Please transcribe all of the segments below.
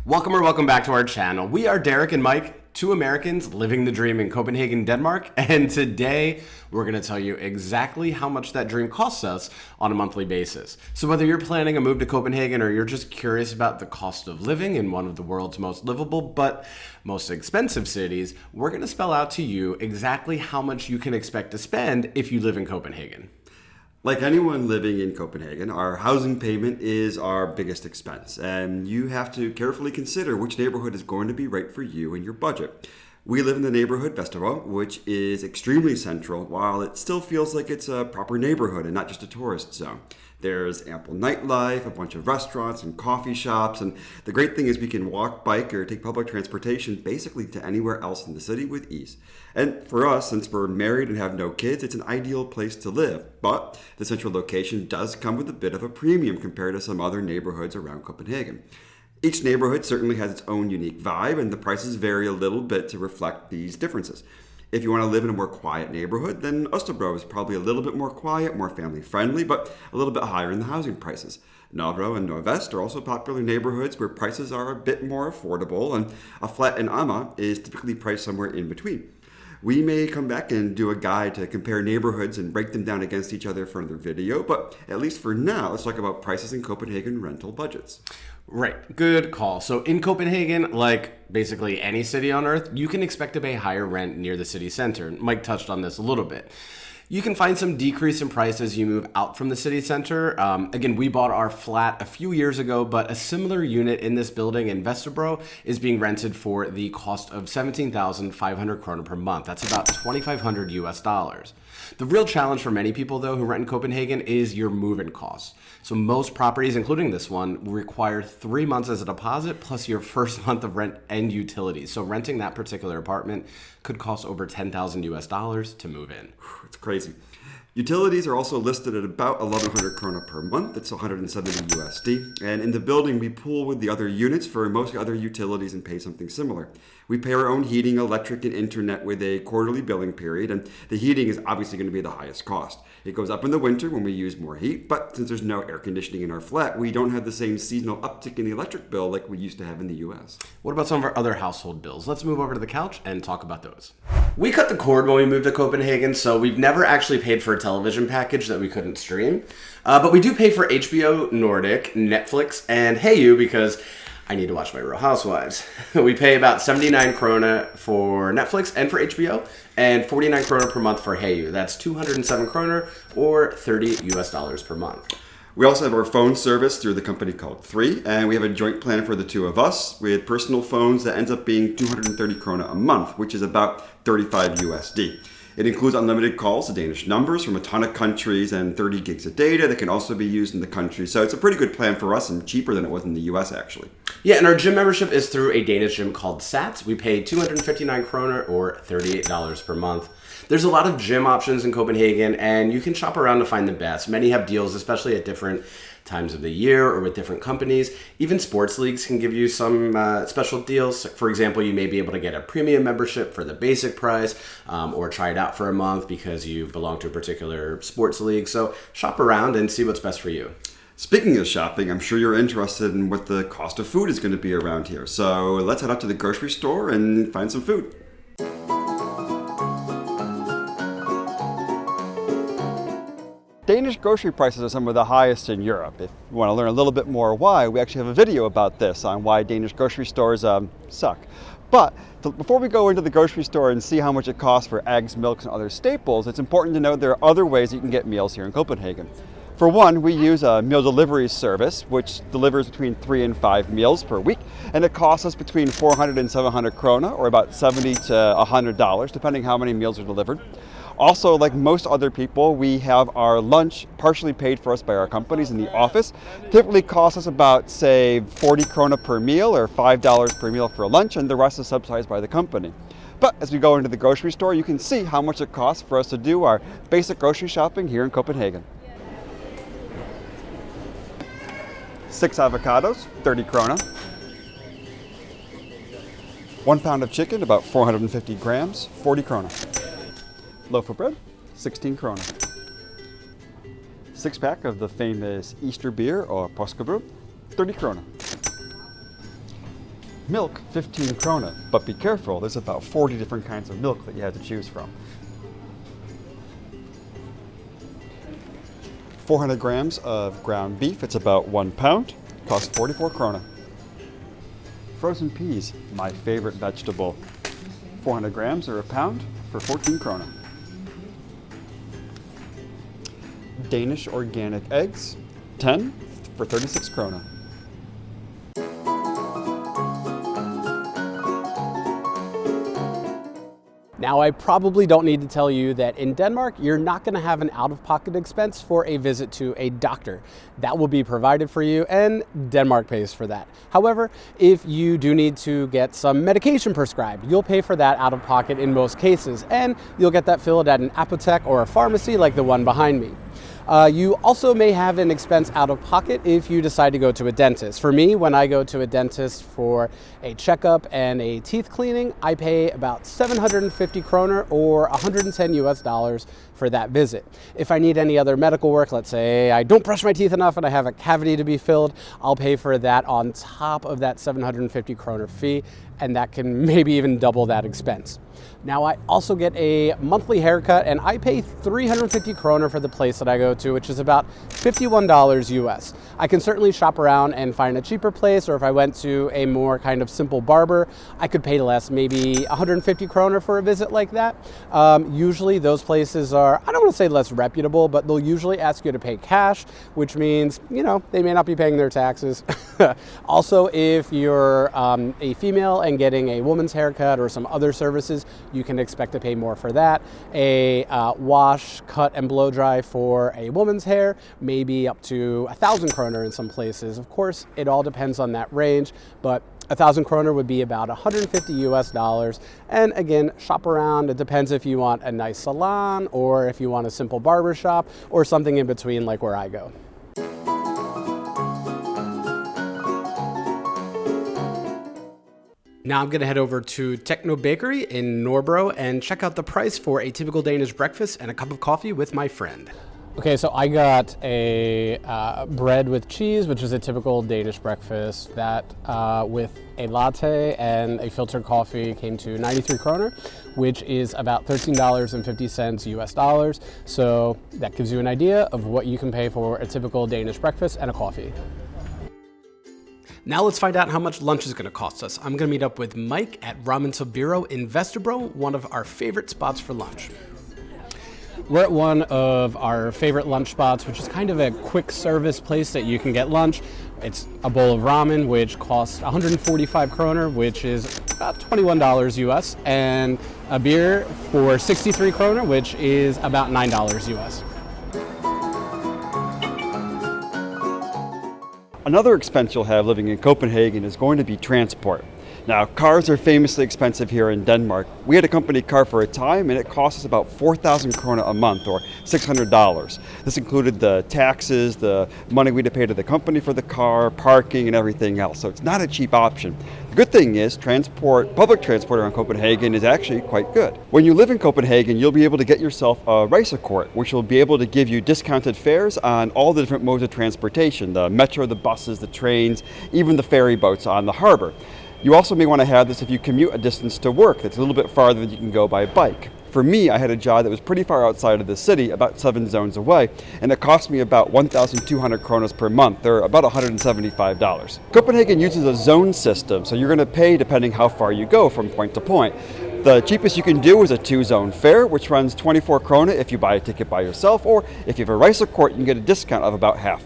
Welcome back to our channel. We are Derek and Mike, two Americans living the dream in Copenhagen, Denmark, and today we're going to tell you exactly how much that dream costs us on a monthly basis. So whether you're planning a move to Copenhagen or you're just curious about the cost of living in one of the world's most livable but most expensive cities, we're going to spell out to you exactly how much you can expect to spend if you live in Copenhagen. Like anyone living in Copenhagen, our housing payment is our biggest expense, and you have to carefully consider which neighborhood is going to be right for you and your budget. We live in the neighborhood Vesterbro, which is extremely central, while it still feels like it's a proper neighborhood and not just a tourist zone. There's ample nightlife, a bunch of restaurants and coffee shops, and the great thing is we can walk, bike, or take public transportation basically to anywhere else in the city with ease. And for us, since we're married and have no kids, it's an ideal place to live. But the central location does come with a bit of a premium compared to some other neighborhoods around Copenhagen. Each neighborhood certainly has its own unique vibe, and the prices vary a little bit to reflect these differences. If you want to live in a more quiet neighborhood, then Østerbro is probably a little bit more quiet, more family-friendly, but a little bit higher in the housing prices. Nørrebro and Nordvest are also popular neighborhoods where prices are a bit more affordable, and a flat in Amager is typically priced somewhere in between. We may come back and do a guide to compare neighborhoods and break them down against each other for another video, but at least for now, let's talk about prices in Copenhagen rental budgets. Right, good call. So in Copenhagen, like basically any city on earth, you can expect to pay higher rent near the city center. Mike touched on this a little bit. You can find some decrease in price as you move out from the city center. Again, we bought our flat a few years ago, but a similar unit in this building in Vesterbro is being rented for the cost of 17,500 kroner per month. That's about 2,500 US dollars. The real challenge for many people, though, who rent in Copenhagen is your move-in costs. So most properties, including this one, require 3 months as a deposit plus your first month of rent and utilities. So renting that particular apartment could cost over 10,000 US dollars to move in. It's crazy. Utilities are also listed at about 1,100 krona per month. It's 170 USD. And in the building, we pool with the other units for most other utilities and pay something similar. We pay our own heating, electric, and internet with a quarterly billing period, and the heating is obviously going to be the highest cost. It goes up in the winter when we use more heat, but since there's no air conditioning in our flat, we don't have the same seasonal uptick in the electric bill like we used to have in the US. What about some of our other household bills? Let's move over to the couch and talk about those. We cut the cord when we moved to Copenhagen, so we've never actually paid for a television package that we couldn't stream. But we do pay for HBO Nordic, Netflix, and Hayu because I need to watch my Real Housewives. We pay about 79 krona for Netflix and for HBO, and 49 krona per month for Hayu. That's 207 kroner or 30 US dollars per month. We also have our phone service through the company called 3, and we have a joint plan for the two of us with personal phones that ends up being 230 krona a month, which is about 35 USD. It includes unlimited calls to Danish numbers from a ton of countries and 30 gigs of data that can also be used in the country. So it's a pretty good plan for us and cheaper than it was in the US actually. Yeah, and our gym membership is through a Danish gym called Sats. We pay 259 kroner or $38 per month. There's a lot of gym options in Copenhagen, and you can shop around to find the best. Many have deals, especially at different times of the year or with different companies. Even sports leagues can give you some special deals. For example, you may be able to get a premium membership for the basic price or try it out for a month because you belong to a particular sports league. So shop around and see what's best for you. Speaking of shopping, I'm sure you're interested in what the cost of food is going to be around here. So let's head up to the grocery store and find some food. Danish grocery prices are some of the highest in Europe. If you want to learn a little bit more why, we actually have a video about this on why Danish grocery stores suck. But before we go into the grocery store and see how much it costs for eggs, milks, and other staples, it's important to know there are other ways you can get meals here in Copenhagen. For one, we use a meal delivery service, which delivers between 3 and 5 meals per week, and it costs us between 400 and 700 krona, or about $70 to $100, depending how many meals are delivered. Also, like most other people, we have our lunch partially paid for us by our companies in the office. Typically costs us about, say, 40 krona per meal or $5 per meal for lunch, and the rest is subsidized by the company. But as we go into the grocery store, you can see how much it costs for us to do our basic grocery shopping here in Copenhagen. 6 avocados, 30 krona. 1 pound of chicken, about 450 grams, 40 krona. Loaf of bread, 16 krona. 6-pack of the famous Easter beer or påskebryg, 30 krona. Milk, 15 krona, but be careful, there's about 40 different kinds of milk that you have to choose from. 400 grams of ground beef, it's about 1 pound, costs 44 krona. Frozen peas, my favorite vegetable. 400 grams or a pound for 14 krona. Danish organic eggs, 10 for 36 krona. Now, I probably don't need to tell you that in Denmark, you're not going to have an out-of-pocket expense for a visit to a doctor. That will be provided for you, and Denmark pays for that. However, if you do need to get some medication prescribed, you'll pay for that out of pocket in most cases, and you'll get that filled at an apotheke or a pharmacy like the one behind me. You also may have an expense out of pocket if you decide to go to a dentist. For me, when I go to a dentist for a checkup and a teeth cleaning, I pay about 750 kroner or $110 for that visit. If I need any other medical work, let's say I don't brush my teeth enough and I have a cavity to be filled, I'll pay for that on top of that 750 kroner fee, and that can maybe even double that expense. Now, I also get a monthly haircut, and I pay 350 kroner for the place that I go to, which is about $51 US. I can certainly shop around and find a cheaper place, or if I went to a more kind of simple barber, I could pay less, maybe 150 kroner for a visit like that. Usually those places are, I don't want to say less reputable, but they'll usually ask you to pay cash, which means, you know, they may not be paying their taxes. Also, if you're a female and getting a woman's haircut or some other services, you can expect to pay more for that. A wash, cut, and blow dry for a woman's hair, maybe up to 1,000 kroner in some places. Of course, it all depends on that range, but 1,000 kroner would be about 150 US dollars. And again, shop around. It depends if you want a nice salon or if you want a simple barber shop or something in between like where I go. Now I'm going to head over to Techno Bakery in Nørrebro and check out the price for a typical Danish breakfast and a cup of coffee with my friend. Okay, so I got a bread with cheese, which is a typical Danish breakfast. That with a latte and a filtered coffee came to 93 kroner, which is about $13.50 US dollars. So that gives you an idea of what you can pay for a typical Danish breakfast and a coffee. Now let's find out how much lunch is going to cost us. I'm going to meet up with Mike at Ramen Bureau in Vesterbro, one of our favorite spots for lunch. We're at one of our favorite lunch spots, which is kind of a quick service place that you can get lunch. It's a bowl of ramen, which costs 145 kroner, which is about $21 US, and a beer for 63 kroner, which is about $9 US. Another expense you'll have living in Copenhagen is going to be transport. Now, cars are famously expensive here in Denmark. We had a company car for a time, and it cost us about 4,000 krona a month, or $600. This included the taxes, the money we had to pay to the company for the car, parking, and everything else. So it's not a cheap option. The good thing is, public transport around Copenhagen is actually quite good. When you live in Copenhagen, you'll be able to get yourself a relocate, which will be able to give you discounted fares on all the different modes of transportation, the metro, the buses, the trains, even the ferry boats on the harbor. You also may want to have this if you commute a distance to work that's a little bit farther than you can go by bike. For me, I had a job that was pretty far outside of the city, about 7 zones away, and it cost me about 1,200 kronas per month, or about $175. Copenhagen uses a zone system, so you're going to pay depending how far you go from point to point. The cheapest you can do is a 2-zone fare, which runs 24 krona if you buy a ticket by yourself, or if you have a relocate, you can get a discount of about half.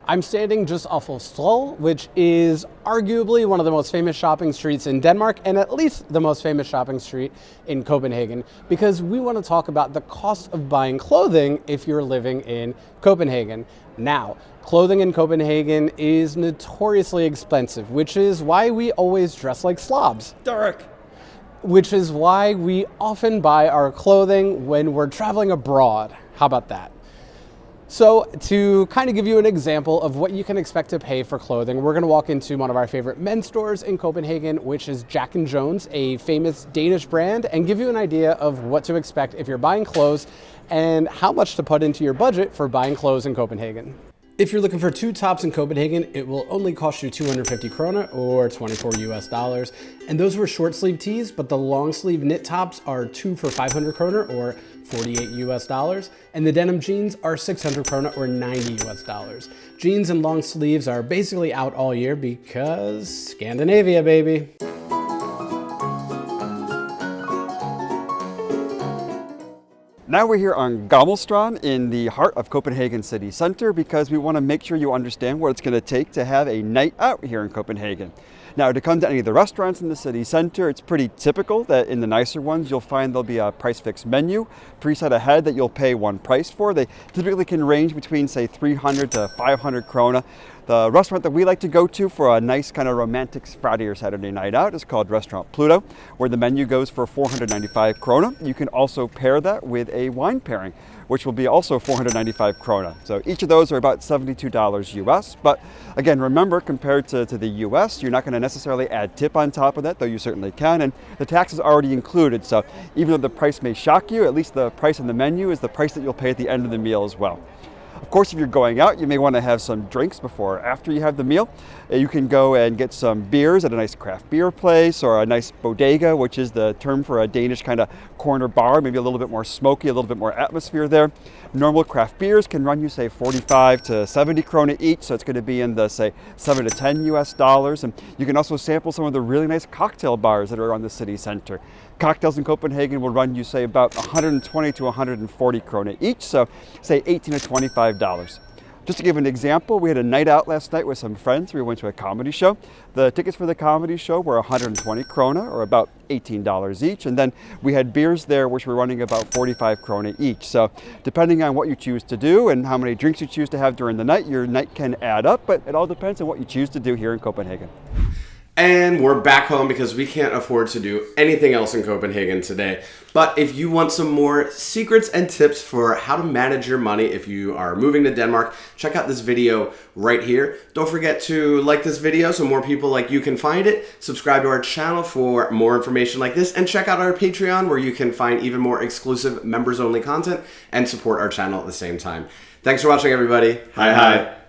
I'm standing just off of Strøget, which is arguably one of the most famous shopping streets in Denmark, and at least the most famous shopping street in Copenhagen, because we want to talk about the cost of buying clothing if you're living in Copenhagen. Now, clothing in Copenhagen is notoriously expensive, which is why we always dress like slobs. Derek! Which is why we often buy our clothing when we're traveling abroad. How about that? So to kind of give you an example of what you can expect to pay for clothing, we're going to walk into one of our favorite men's stores in Copenhagen, which is Jack & Jones, a famous Danish brand, and give you an idea of what to expect if you're buying clothes and how much to put into your budget for buying clothes in Copenhagen. If you're looking for 2 tops in Copenhagen, it will only cost you 250 krona or 24 US dollars. And those were short sleeve tees, but the long sleeve knit tops are 2 for 500 krona or 48 US dollars. And the denim jeans are 600 krona or 90 US dollars. Jeans and long sleeves are basically out all year because Scandinavia, baby. Now we're here on Gammelstrand in the heart of Copenhagen city center because we want to make sure you understand what it's going to take to have a night out here in Copenhagen. Now, to come to any of the restaurants in the city center, it's pretty typical that in the nicer ones you'll find there'll be a price fixed menu preset ahead that you'll pay one price for. They typically can range between, say, 300 to 500 krona. The restaurant that we like to go to for a nice kind of romantic Friday or Saturday night out is called Restaurant Pluto, where the menu goes for 495 krona. You can also pair that with a wine pairing, which will be also 495 krona. So each of those are about $72 US. But again, remember, compared to the US, you're not going to necessarily add tip on top of that, though you certainly can, and the tax is already included. So even though the price may shock you, at least the price on the menu is the price that you'll pay at the end of the meal as well. Of course, if you're going out, you may want to have some drinks before or after you have the meal. You can go and get some beers at a nice craft beer place or a nice bodega, which is the term for a Danish kind of corner bar, maybe a little bit more smoky, a little bit more atmosphere there. Normal craft beers can run you, say, 45 to 70 krona each, so it's going to be in the, say, 7 to 10 US dollars. And you can also sample some of the really nice cocktail bars that are around the city center. Cocktails in Copenhagen will run you, say, about 120 to 140 krona each, so say 18 to $25. Just to give an example, we had a night out last night with some friends. We went to a comedy show. The tickets for the comedy show were 120 krona, or about $18 each. And then we had beers there, which were running about 45 krona each. So depending on what you choose to do and how many drinks you choose to have during the night, your night can add up, but it all depends on what you choose to do here in Copenhagen. And we're back home because we can't afford to do anything else in Copenhagen today. But if you want some more secrets and tips for how to manage your money if you are moving to Denmark, check out this video right here. Don't forget to like this video so more people like you can find it. Subscribe to our channel for more information like this. And check out our Patreon where you can find even more exclusive members-only content and support our channel at the same time. Thanks for watching, everybody. Hi, hi.